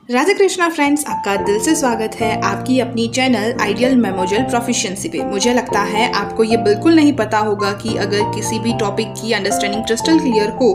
Radhe Krishna friends, आपका दिल से स्वागत है आपकी अपनी चैनल आइडियल मेमोरियल प्रोफिशिएंसी पे। मुझे लगता है आपको ये बिल्कुल नहीं पता होगा कि अगर किसी भी टॉपिक की अंडरस्टैंडिंग क्रिस्टल क्लियर हो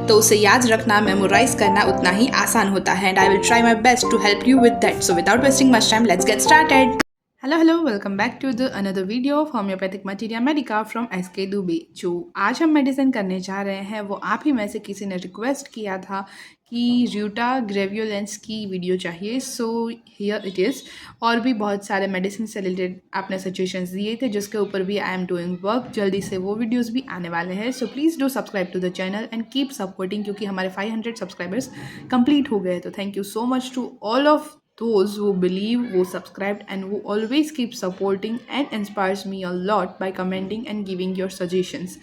तो उसे याद रखना, मेमोराइज करना उतना ही आसान होता है। And I will try my best to help you with that. So without wasting much time, let's get started. Hello, welcome back to the another video of homeopathic materia medica from SK Dubey. जो आज हम medicine करने जा रहे हैं वो आप ही में से किसी ने रिक्वेस्ट किया था कि रूटा ग्रेवियोलेंस की वीडियो चाहिए, सो हियर इट इज़। और भी बहुत सारे मेडिसिन से रिलेटेड आपने सजेशंस दिए थे जिसके ऊपर भी आई एम डूइंग वर्क। जल्दी से वो वीडियोस भी आने वाले हैं, so please do subscribe to the channel and keep supporting, क्योंकि हमारे 500 सब्सक्राइबर्स कंप्लीट हो गए। तो thank you so much to all of those who believe, who subscribed, and who always keep supporting and inspires me a lot by commenting and giving your suggestions.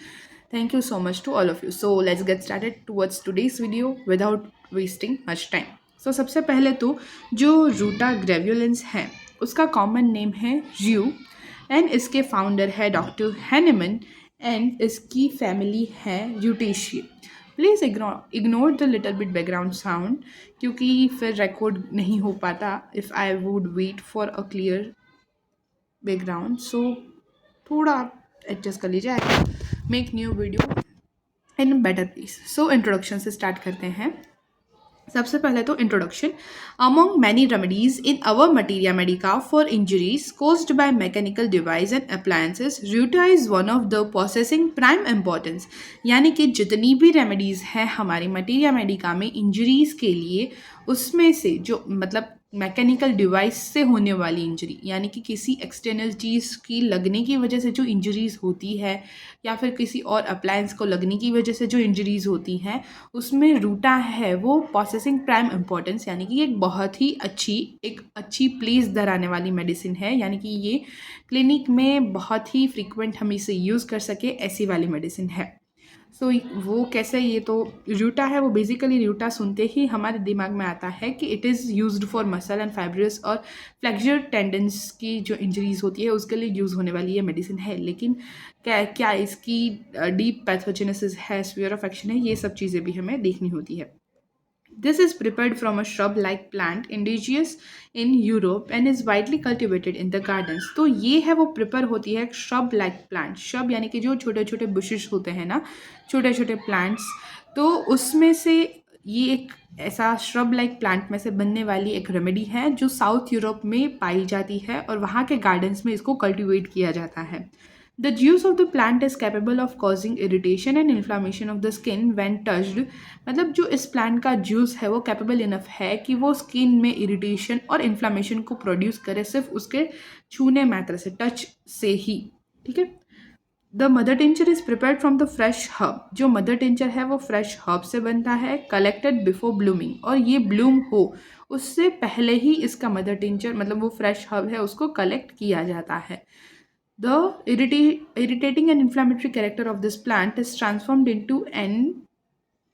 Thank you so much to all of you. So let's get started towards today's video without wasting much time. So सबसे पहले तो जो रूटा graveolens है उसका common name है rue, and इसके founder है doctor Hahnemann, and इसकी फैमिली है यूटेशिया। Please ignore the little bit background sound, क्योंकि फिर रिकॉर्ड नहीं हो पाता if I would wait for a clear background. So थोड़ा एडजस्ट कर लीजिए, make new video in better please. So introduction से स्टार्ट करते हैं। सबसे पहले तो introduction. Among many remedies in our materia medica for injuries caused by mechanical device and appliances, ruta is one of the possessing prime importance. यानी कि जितनी भी रेमेडीज़ हैं हमारी मटीरिया मेडिका में इंजरीज के लिए, उसमें से जो मतलब मैकेनिकल डिवाइस से होने वाली इंजरी, यानी कि किसी एक्सटर्नल चीज़ की लगने की वजह से जो इंजरीज होती है या फिर किसी और अप्लायंस को लगने की वजह से जो इंजरीज होती हैं, उसमें रूटा है वो प्रोसेसिंग प्राइम इम्पॉर्टेंस, यानी कि एक बहुत ही एक अच्छी प्लेस धराने वाली मेडिसिन है। यानी कि ये क्लिनिक में बहुत ही फ्रीक्वेंट हम इसे यूज़ कर सके ऐसी वाली मेडिसिन है। सो वो कैसे, ये तो रूटा है, वो बेसिकली रूटा सुनते ही हमारे दिमाग में आता है कि it is used for muscle and fibrous और फ्लेक्सर टेंडेंस की जो इंजरीज होती है उसके लिए यूज़ होने वाली ये मेडिसिन है। लेकिन क्या इसकी डीप पैथोजेनेसिस है, स्फीयर ऑफ एक्शन है, ये सब चीज़ें भी हमें देखनी होती है। This is prepared from a shrub-like plant indigenous in Europe and is widely cultivated in the gardens. तो ये है वो प्रिपेयर होती है shrub-like plant। shrub यानी कि जो छोटे छोटे bushes होते हैं ना, छोटे छोटे plants, तो उसमें से ये एक ऐसा shrub like plant में से बनने वाली एक रेमेडी है जो साउथ यूरोप में पाई जाती है और वहाँ के गार्डन्स में इसको कल्टिवेट किया जाता है। The juice of the plant is capable of causing irritation and inflammation of the skin when touched। मतलब जो इस प्लांट का जूस है वो कैपेबल इनफ है कि वो स्किन में इरिटेशन और इन्फ्लामेशन को प्रोड्यूस करे सिर्फ उसके छूने मात्र से, टच से ही। ठीक है। The mother tincture is prepared from the fresh herb. जो मदर टिंचर है वो फ्रेश हर्ब से बनता है, कलेक्टेड बिफोर ब्लूमिंग, और ये ब्लूम हो उससे पहले ही इसका मदर टिंचर मतलब वो फ्रेश हर्ब है उसको कलेक्ट किया जाता है। The irritating and inflammatory character of this plant is transformed into an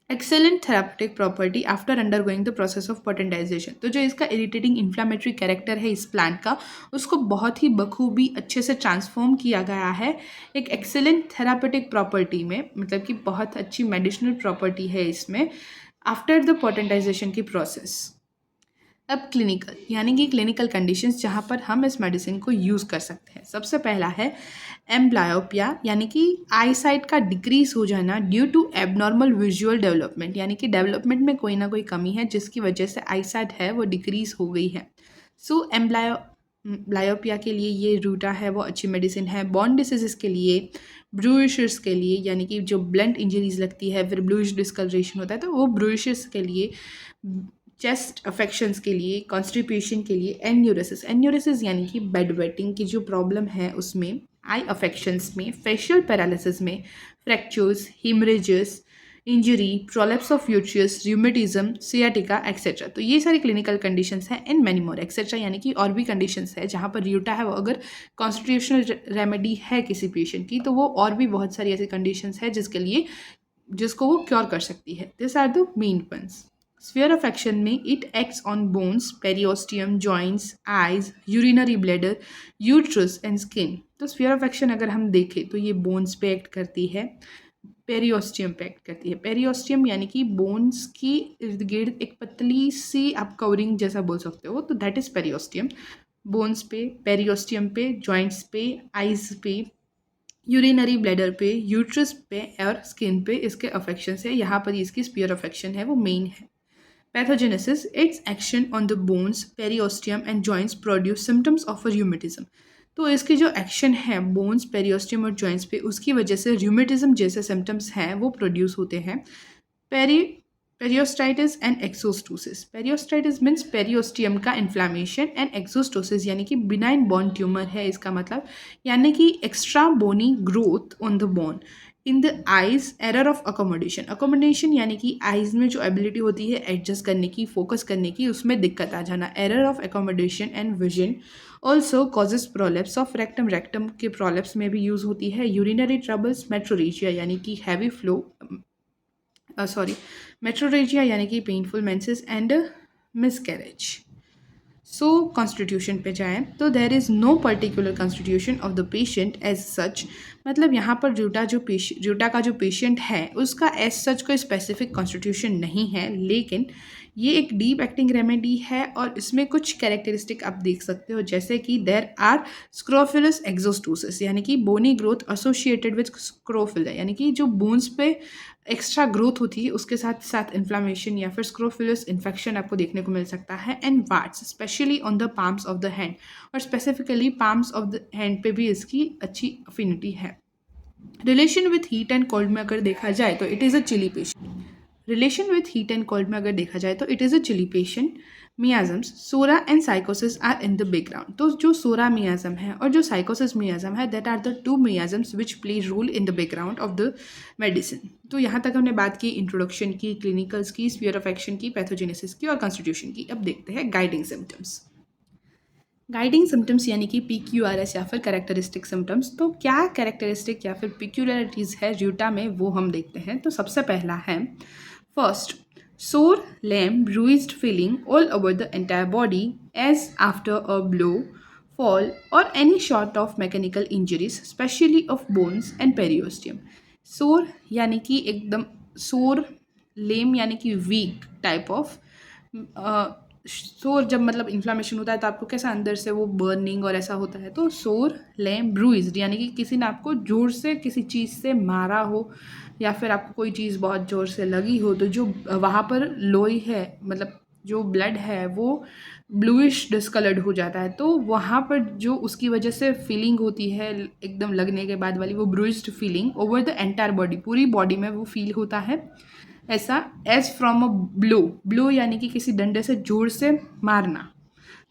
excellent therapeutic property after undergoing the process of potentization। तो जो इसका irritating inflammatory character है इस प्लांट का, उसको बहुत ही बखूबी अच्छे से ट्रांसफॉर्म किया गया है एक excellent therapeutic property में, मतलब कि बहुत अच्छी मेडिसिनल प्रॉपर्टी है इसमें आफ्टर द पोटेंटाइजेशन की प्रोसेस। अब क्लिनिकल, यानी कि क्लिनिकल कंडीशंस जहाँ पर हम इस मेडिसिन को यूज़ कर सकते हैं। सबसे पहला है एम्ब्लायोपिया, यानी कि आई साइट का डिक्रीज हो जाना due to abnormal visual development, यानी कि डेवलपमेंट में कोई ना कोई कमी है जिसकी वजह से आई साइट है वो डिक्रीज हो गई है। सो एम्ब्लायोपिया के लिए ये रूटा है वो अच्छी मेडिसिन है। बॉन डिसीजेस के लिए, ब्रूइशर्स के लिए, यानी कि जो ब्लंट इंजरीज लगती है फिर ब्लूइश डिस्कलरेशन होता है तो वो ब्रूइशर्स के लिए, चेस्ट अफेक्शंस के लिए, कॉन्स्टिपेशन के लिए, एन्यूरेसिस यानी कि बेड वेटिंग की जो प्रॉब्लम है उसमें, आई अफेक्शंस में, फेशियल पैरालिसिस में, fractures, haemorrhages, injury, prolapse of uterus, rheumatism, sciatica etcetera. तो ये सारी क्लिनिकल कंडीशंस हैं एंड मैनी मोर एक्सेट्रा, यानी कि और भी कंडीशंस है जहाँ पर र्यूटा है वो अगर कॉन्स्टिट्यूशनल रेमेडी है किसी पेशेंट की तो वो और भी बहुत सारी ऐसी कंडीशंस है जिसको वो क्योर कर सकती है। This are the main points. Sphere of action में it acts on bones, periosteum, joints, eyes, urinary bladder, uterus and skin. तो स्फीयर ऑफ एक्शन अगर हम देखें तो ये बोन्स पे एक्ट करती है, पेरियोस्टियम पे एक्ट करती है। पेरियोस्टियम यानी कि बोन्स की इर्द गिर्द एक पतली सी आप कवरिंग जैसा बोल सकते हो, तो दैट इज पेरियोस्टियम। बोन्स पे, पेरियोस्टियम पे, जॉइंट्स पे, आइज पे, यूरिनरी ब्लैडर पे, यूट्रस पे और स्किन पे इसके अफेक्शन है। यहाँ पर इसकी स्पीयर अफेक्शन है वो मेन है। Pathogenesis, it's action on the bones, periosteum and joints produce symptoms of a rheumatism. तो इसकी जो एक्शन है बोन्स, पेरियोस्टियम और जॉइंट्स पे, उसकी वजह से र्यूमेटिज्म जैसे सिम्टम्स हैं वो प्रोड्यूस होते हैं। Peri periostitis and exostosis. Periostitis means periosteum का इन्फ्लामेशन एंड एक्सोस्टोसिस यानी कि बिनाइन बोन ट्यूमर है इसका मतलब, यानी कि extra bony growth on the bone. In the eyes, error of accommodation. Accommodation यानी कि आइज में जो एबिलिटी होती है एडजस्ट करने की, फोकस करने की, उसमें दिक्कत आ जाना। Error of accommodation and vision also causes prolapse of rectum. Rectum के प्रोलेप्स में भी यूज होती है। यूरिनरी ट्रबल्स, मेट्रोरेजिया यानी कि हैवी फ्लो, मेट्रोरेजिया यानी कि painful menses and miscarriage. So constitution पे जाएं तो there is no particular constitution of the patient as such. मतलब यहाँ पर र्यूटा का जो पेशेंट है उसका एज सच कोई स्पेसिफिक कॉन्स्टिट्यूशन नहीं है, लेकिन ये एक डीप एक्टिंग रेमेडी है और इसमें कुछ कैरेक्टरिस्टिक आप देख सकते हो, जैसे कि देर आर स्क्रोफिलस एक्सोस्टोसिस यानी कि बोनी ग्रोथ एसोसिएटेड विद स्क्रोफिला, यानी कि जो बोन्स पे एक्स्ट्रा ग्रोथ होती है उसके साथ साथ इन्फ्लामेशन या फिर स्क्रोफिलस इन्फेक्शन आपको देखने को मिल सकता है। And warts specially on the palms of the hand, और specifically palms of the hand पे भी इसकी अच्छी अफिनिटी है। Relation with heat and cold में अगर देखा जाए तो it is a chilly patient. Relation with heat and cold में अगर देखा जाए तो it is a chilly patient. Miasms, psora and sycosis are in the background. तो जो सोरा मियाजम है और जो साइकोसिस मियाजम है, that are the two miasms which play role in the background of the medicine. तो यहाँ तक हमने बात की इंट्रोडक्शन की, क्लिनिकल्स की, स्फीयर ऑफ एक्शन की, पैथोजेनेसिस की और कॉन्स्टिट्यूशन की। अब देखते हैं गाइडिंग सिम्टम्स। गाइडिंग सिम्टम्स यानी कि PQRS या फिर कैरेक्टरिस्टिक सिम्टम्स। तो क्या कैरेक्टरिस्टिक या फिर पिक्यूलरिटीज़ है र्यूटा में वो हम देखते हैं। तो सबसे पहला है first, sore, lame, bruised feeling all over the entire body as after a blow, fall or any sort of mechanical injuries, especially of bones and periosteum. Sore यानी कि एकदम sore, lame यानी कि weak type of, सोर जब मतलब inflammation होता है तो आपको कैसा अंदर से वो बर्निंग और ऐसा होता है। तो सोर, लेम, ब्रूइज्ड यानी कि किसी ने आपको जोर से किसी चीज़ से मारा हो या फिर आपको कोई चीज़ बहुत ज़ोर से लगी हो, तो जो वहाँ पर लोई है, मतलब जो ब्लड है वो ब्लूइश डिस्कलर्ड हो जाता है। तो वहाँ पर जो उसकी वजह से फीलिंग होती है एकदम लगने के बाद वाली, वो bruised feeling over the entire body, पूरी बॉडी में वो फील होता है ऐसा। As from a blow, blow यानी कि किसी डंडे से जोर से मारना।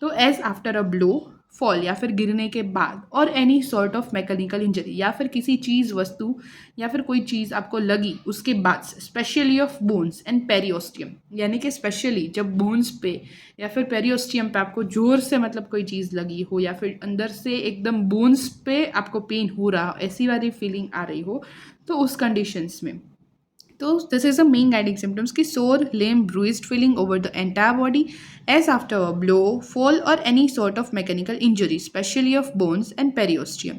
तो as after a blow, fall या फिर गिरने के बाद, और any sort of mechanical injury या फिर किसी चीज़, वस्तु या फिर कोई चीज़ आपको लगी उसके बाद, specially of bones and periosteum यानी कि स्पेशली जब बोन्स पे या फिर पेरियोस्टियम पे आपको जोर से मतलब कोई चीज़ लगी हो या फिर अंदर से एकदम बोन्स पे आपको पेन हो रहा हो, ऐसी वाली फीलिंग आ रही हो, तो उस कंडीशंस में। तो this is the main guiding symptoms की sore, lame, bruised feeling over the entire body as after a blow, fall और any sort of mechanical injury, specially of bones and periosteum.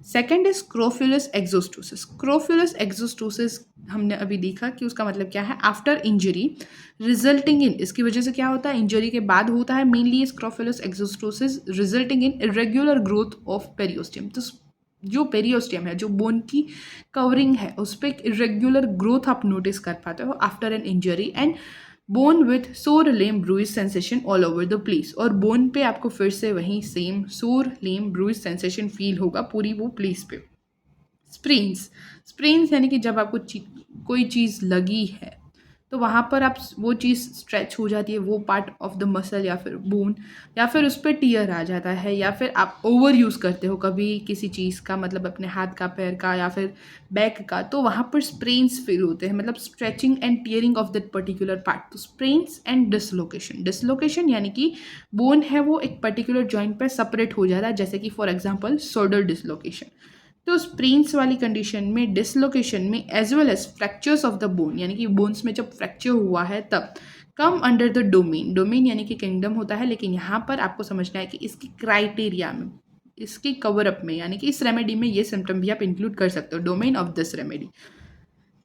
Second is scrofulous exostosis. Scrofulous exostosis हमने अभी देखा कि उसका मतलब क्या है, आफ्टर इंजरी रिजल्टिंग इन, इसकी वजह से क्या होता है, इंजरी के बाद होता है mainly scrofulous exostosis resulting in irregular growth of periosteum. तो जो पेरियोस्टियम है, जो बोन की कवरिंग है, उस पर इरेग्युलर ग्रोथ आप नोटिस कर पाते हो after an injury, and bone with sore, lame, bruise sensation all over the place. और बोन पे आपको फिर से वही सेम सोर, लेम, ब्रूइज सेंसेशन फील होगा पूरी वो प्लेस पे। स्प्रेन्स, स्प्रेन्स यानी कि जब आपको कोई चीज़ लगी है तो वहाँ पर आप वो चीज़ स्ट्रेच हो जाती है, वो पार्ट ऑफ द मसल या फिर बोन, या फिर उस पर टीयर आ जाता है, या फिर आप ओवर यूज़ करते हो कभी किसी चीज़ का, मतलब अपने हाथ का, पैर का या फिर बैक का, तो वहाँ पर स्प्रेन्स फील होते हैं, मतलब stretching and tearing of that particular part. तो स्प्रेन्स एंड डिसलोकेशन, डिसलोकेशन यानी कि बोन है वो एक पर्टिकुलर जॉइंट पर सेपरेट हो जाता है, जैसे कि फॉर एग्जाम्पल शोल्डर डिसलोकेशन। तो स्प्रेन्स वाली कंडीशन में, डिसलोकेशन में, as well as fractures of the bone यानी कि बोन्स में जब फ्रैक्चर हुआ है तब, come under the domain, domain यानी कि किंगडम होता है, लेकिन यहाँ पर आपको समझना है कि इसकी क्राइटेरिया में, इसकी कवर अप में, यानी कि इस रेमेडी में ये सिम्टम भी आप इंक्लूड कर सकते हो, domain of this remedy.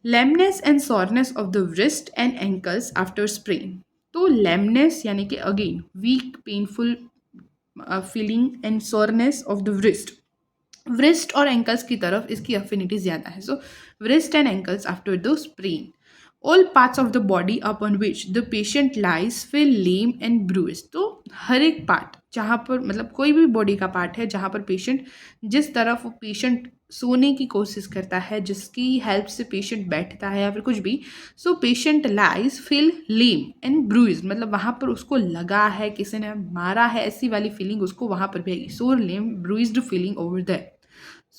Lameness and soreness of the wrist and ankles after sprain. तो लैमनेस यानी कि again weak painful feeling and soreness of the wrist और एंकल्स की तरफ इसकी अफिनिटी ज़्यादा है। So wrist and ankles after the sprain. All parts of the body upon which the patient lies feel lame and bruise. तो हर एक part जहाँ पर मतलब कोई भी बॉडी का पार्ट है जहाँ पर पेशेंट जिस तरफ वो पेशेंट सोने की कोशिश करता है, जिसकी हेल्प से पेशेंट बैठता है या फिर कुछ भी, so patient lies feel lame and bruise, मतलब वहाँ पर उसको लगा है, किसी ने मारा है, ऐसी वाली फीलिंग उसको वहाँ पर भी आएगी। So lame bruised feeling over that.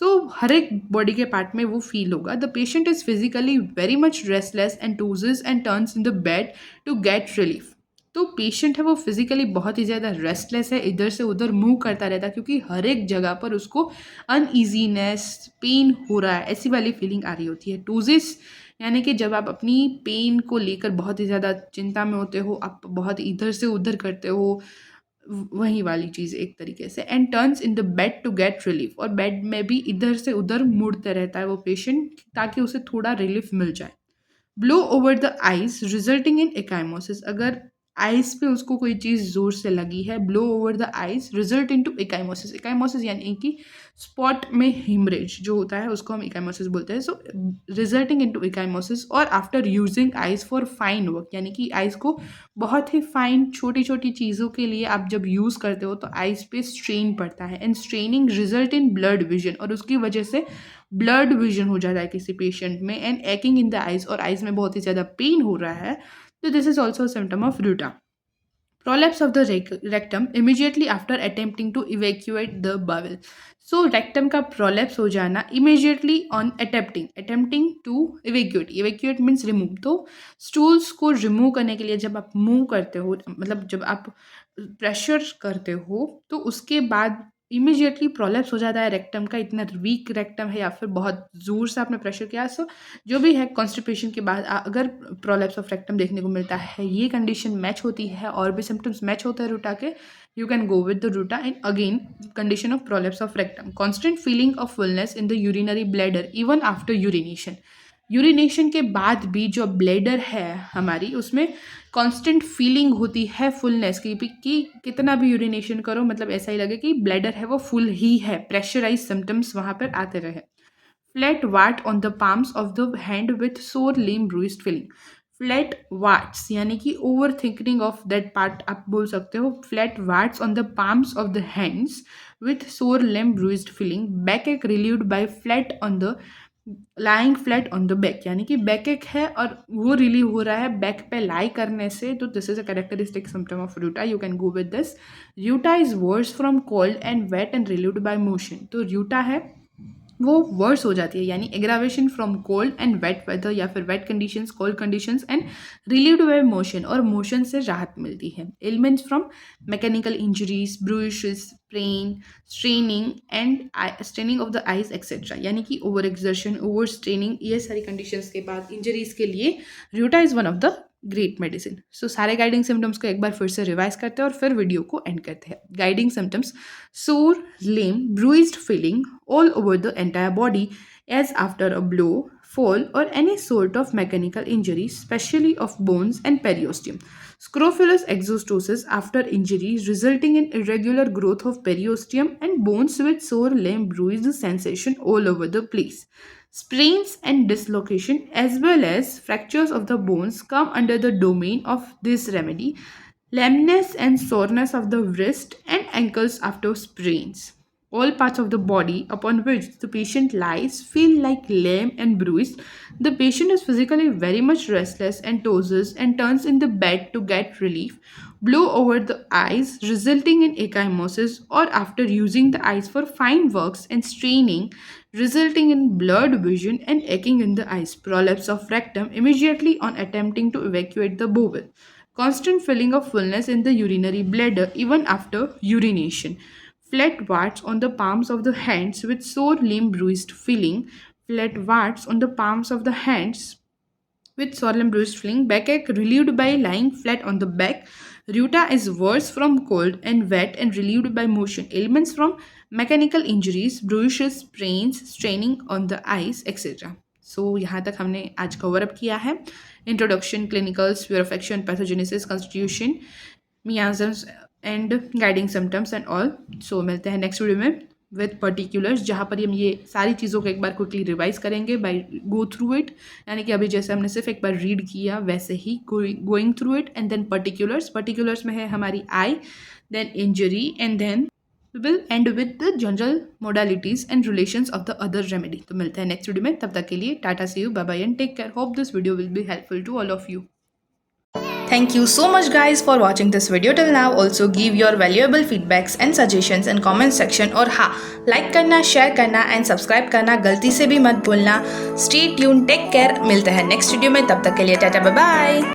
So हर एक बॉडी के पार्ट में वो फील होगा। The patient is physically very much restless and tosses and turns in the bed to get relief. तो पेशेंट है वो फिजिकली बहुत ही ज़्यादा रेस्टलेस है, इधर से उधर मूव करता रहता है क्योंकि हर एक जगह पर उसको अनईजीनेस पेन हो रहा है, ऐसी वाली फीलिंग आ रही होती है। टूजेस यानी कि जब आप अपनी पेन को लेकर बहुत ही ज़्यादा चिंता में होते हो, आप बहुत इधर से उधर करते हो, वही वाली चीज़ एक तरीके से। And turns in the bed to get relief, और बेड में भी इधर से उधर मुड़ते रहता है वो पेशेंट ताकि उसे थोड़ा रिलीफ मिल जाए। Blow over the eyes resulting in एकाइमोसिस। अगर आइज पे उसको कोई चीज़ जोर से लगी है, blow over the eyes result into एकाइमोसिस। एकाइमोसिस यानी कि स्पॉट में हिमरेज जो होता है उसको हम एकाइमोसिस बोलते हैं। सो रिजल्टिंग इनटू एकाइमोसिस और after using eyes for fine work, यानी कि आइज को बहुत ही फाइन छोटी छोटी चीज़ों के लिए आप जब यूज़ करते हो तो आइज पे स्ट्रेन पड़ता है। And straining result in blurred vision, और उसकी वजह से ब्लड विजन हो जाता है किसी पेशेंट में। एंड एक्किंग इन द आइज, और आइज में बहुत ही ज़्यादा पेन हो रहा है, तो this is also symptom of ruta. Prolapse of the rectum immediately after attempting to evacuate the bowel. So rectum का prolapse हो जाना immediately on attempting to evacuate means remove। तो stools को remove करने के लिए जब आप move करते हो, मतलब जब आप प्रेशर करते हो, तो उसके बाद इमीडिएटली प्रोलैप्स हो जाता है रेक्टम का। इतना वीक रेक्टम है या फिर बहुत ज़ोर से आपने प्रेशर किया, सो जो भी है कॉन्स्टिपेशन के बाद अगर प्रोलैप्स ऑफ रेक्टम देखने को मिलता है, ये कंडीशन मैच होती है और भी सिम्टम्स मैच होता है रूटा के, you can go with the ruta. And again condition of prolapse of rectum, constant feeling of fullness in the urinary bladder even after urination. Urination के बाद भी जो ब्लैडर है हमारी, उसमें कांस्टेंट फीलिंग होती है फुलनेस की कि कितना भी यूरिनेशन करो, मतलब ऐसा ही लगे कि ब्लैडर है वो फुल ही है, प्रेशराइज सिम्टम्स वहाँ पर आते रहे। Flat wart on the palms of the hand with sore limb bruised feeling. Flat warts यानी कि over thinking of that part आप बोल सकते हो। Flat warts on the palms of the hands with sore limb bruised feeling. Backache relieved by flat on the lying flat on the back, यानी कि back एक है और वो रिलीव हो रहा है बैक पे लाई करने से, तो this is a characteristic symptom of Ruta. You can go with this. Ruta is worse from cold and wet and relieved by motion. तो रूटा है वो वर्स हो जाती है, यानी aggravation from cold and wet weather या फिर wet conditions, cold conditions, and relieved by motion, और मोशन से राहत मिलती है। Ailments from mechanical injuries, bruises, pain, straining and straining of the eyes etcetera, यानी कि ओवर एक्सर्शन, ओवर स्ट्रेनिंग, ये सारी कंडीशंस के बाद इंजरीज के लिए Ruta is one of the great medicine. So सारे गाइडिंग सिम्टम्स को एक बार फिर से रिवाइज करते हैं और फिर वीडियो को एंड करते हैं। गाइडिंग सिम्टम्स: सोर, lame, bruised feeling all over the entire body as after a blow, fall, or any sort of mechanical injury, especially of bones and periosteum. Scrofulous exostosis after injury resulting in irregular growth of periosteum and bones with sore limb bruised sensation all over the place. Sprains and dislocation as well as fractures of the bones come under the domain of this remedy. Lameness and soreness of the wrist and ankles after sprains. All parts of the body upon which the patient lies feel like lame and bruised. The patient is physically very much restless and tosses and turns in the bed to get relief. Blow over the eyes, resulting in ecchymosis, or after using the eyes for fine works and straining, resulting in blurred vision and aching in the eyes. Prolapse of rectum immediately on attempting to evacuate the bowel. Constant feeling of fullness in the urinary bladder even after urination. Flat warts on the palms of the hands with sore limb bruised feeling. Flat warts on the palms of the hands with sore limb bruised feeling. Backache relieved by lying flat on the back. Ruta is worse from cold and wet and relieved by motion. Ailments from mechanical injuries, bruises, sprains, straining on the eyes, etc. So यहाँ तक हमने आज cover up किया है। Introduction, clinicals, purification, pathogenesis, constitution, miasms and guiding symptoms and all. So मिलते हैं next video में with particulars, जहाँ पर हम ये सारी चीज़ों को एक बार क्विकली रिवाइज करेंगे बाय गो थ्रू इट, यानी कि अभी जैसे हमने सिर्फ एक बार रीड किया वैसे ही going through it. And then particulars में है हमारी eye, then injury, and then we will end with the general modalities and relations of the other remedy. तो मिलते हैं नेक्स्ट वीडियो में, तब तक के लिए tata, see you, bye bye and take care. Hope this video will be helpful to all of you. Thank you so much guys for watching this video till now. Also give your valuable feedbacks and suggestions in comment section. और हाँ, like करना, share करना and subscribe करना गलती से भी मत भूलना. Stay tuned, take care. मिलते हैं नेक्स्ट वीडियो में, तब तक के लिए टाटा, बाय बाय.